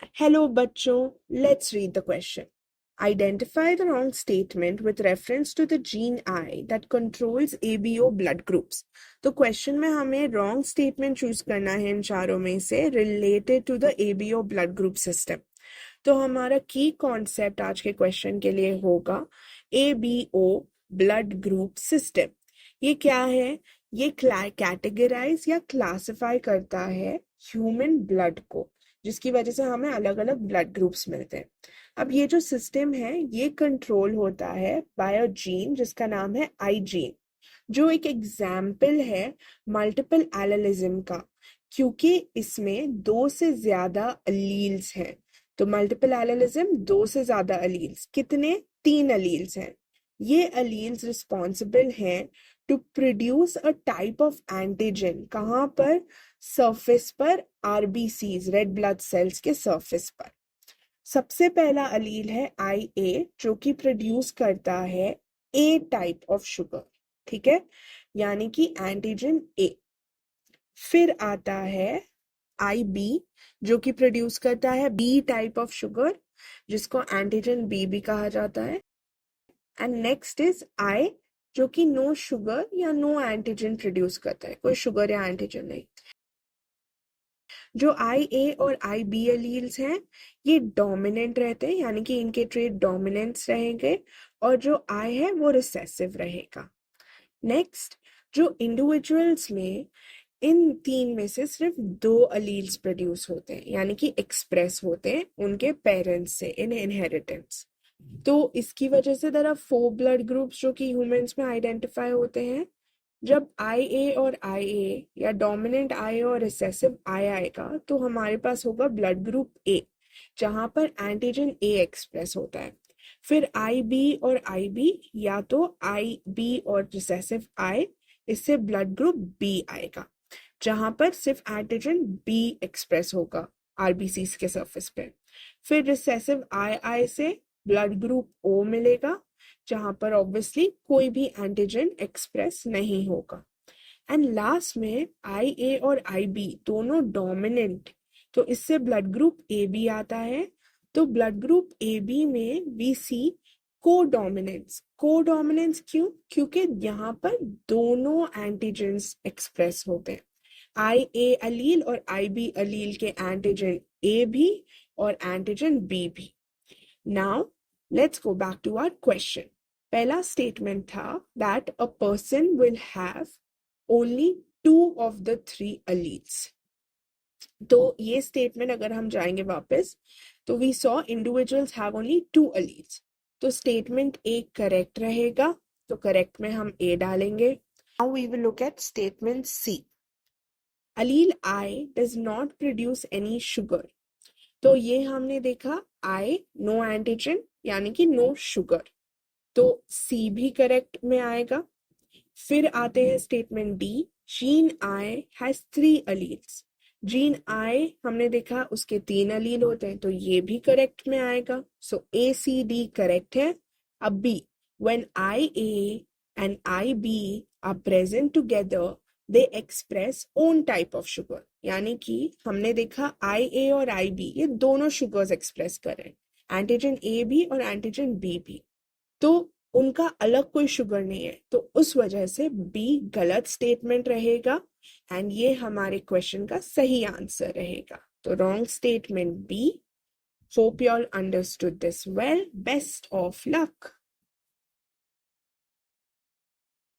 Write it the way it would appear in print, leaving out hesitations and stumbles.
Hello बच्चों, let's read the question. Identify the wrong statement with reference to the gene I that controls ABO blood groups. तो question में हमें wrong statement choose करना है इन चारों में से related to the ABO blood group system. तो हमारा की कॉन्सेप्ट आज के क्वेश्चन के लिए होगा ABO blood group system. ये क्या है? ये कैटेगराइज या क्लासिफाई करता है ह्यूमन ब्लड को, जिसकी वजह से हमें अलग अलग ब्लड ग्रुप्स मिलते हैं. अब ये जो सिस्टम है ये कंट्रोल होता है बाय अ जीन जिसका नाम है आई जीन, जो एक एग्जाम्पल है मल्टीपल एलेलिज्म का, क्योंकि इसमें दो से ज्यादा अलील्स हैं. तो मल्टीपल एलेलिज्म, दो से ज्यादा अलील्स. कितने? 3 अलील्स हैं. ये अलील्स रिस्पॉन्सिबल हैं to produce a type of antigen. कहाँ पर? सरफेस पर, आरबीसीज, रेड ब्लड सेल्स के सरफेस पर. सबसे पहला अलील है आई ए, जो कि प्रोड्यूस करता है ए टाइप ऑफ शुगर. ठीक है, यानी कि एंटीजन ए. फिर आता है आई बी, जो कि प्रोड्यूस करता है बी टाइप ऑफ शुगर, जिसको एंटीजन बी भी कहा जाता है. एंड नेक्स्ट इज आई, जो कि नो शुगर या नो एंटीजन प्रोड्यूस करता है, कोई शुगर या एंटीजन नहीं. जो आई ए और आई बी एलील्स हैं ये डोमिनेंट रहते हैं, यानी कि इनके ट्रेट डोमिनेंस रहेंगे, और जो आई है वो रिसेसिव रहेगा. नेक्स्ट, जो इंडिविजुअल्स में इन 3 में से सिर्फ 2 अलील्स प्रोड्यूस होते हैं, यानी कि एक्सप्रेस होते हैं उनके पेरेंट्स से इन इनहेरिटेंस. तो इसकी वजह से देयर आर 4 ब्लड ग्रुप्स जो कि ह्यूमंस में आइडेंटिफाई होते हैं. जब आई ए और आई ए या डोमिनेंट आई और रिसेसिव आई आएगा तो हमारे पास होगा ब्लड ग्रुप ए, जहां पर एंटीजन ए एक्सप्रेस होता है. फिर आई बी और आई बी, या तो आई बी और रिसेसिव आई, इससे ब्लड ग्रुप बी आएगा, जहां पर सिर्फ एंटीजन बी एक्सप्रेस होगा आरबीसी के सरफेस पे. फिर रिसेसिव आई आई से ब्लड ग्रुप ओ मिलेगा, जहां पर ऑब्वियसली कोई भी एंटीजन एक्सप्रेस नहीं होगा. एंड लास्ट में आई ए और आई बी दोनों डोमिनेंट, तो इससे ब्लड ग्रुप ए बी आता है. तो ब्लड ग्रुप ए बी में वी सी कोडोमिनेंस. कोडोमिनेंस क्यों? क्योंकि यहाँ पर दोनों एंटीजन्स एक्सप्रेस होते हैं. आई ए अलील और आई बी अलील के एंटीजन ए भी और एंटीजन बी भी. Now let's go back to our question. पहला स्टेटमेंट था that a person will have only 2 of the 3 alleles. तो ये स्टेटमेंट अगर हम जाएंगे वापस तो we saw individuals have only 2 alleles. तो स्टेटमेंट ए करेक्ट रहेगा, तो करेक्ट में हम ए डालेंगे. Now we will look at statement C. Allele I does not produce any sugar. तो ये हमने देखा I नो एंटीजन यानी कि नो शुगर, तो सी भी करेक्ट में आएगा. फिर आते हैं statement D. Gene I has 3 alleles. Gene I हमने देखा उसके 3 अलील होते हैं, तो ये भी करेक्ट में आएगा. सो ए सी डी करेक्ट है. अब B, when I A and I B are present together they express own type of sugar, यानी कि हमने देखा आई ए और आई बी ये दोनों शुगर्स एक्सप्रेस कर रहे हैं, एंटीजन ए भी और एंटीजन बी भी, तो उनका अलग कोई शुगर नहीं है. तो उस वजह से बी गलत स्टेटमेंट रहेगा एंड ये हमारे क्वेश्चन का सही आंसर रहेगा. तो wrong statement B. Hope you all understood this well. Best of luck.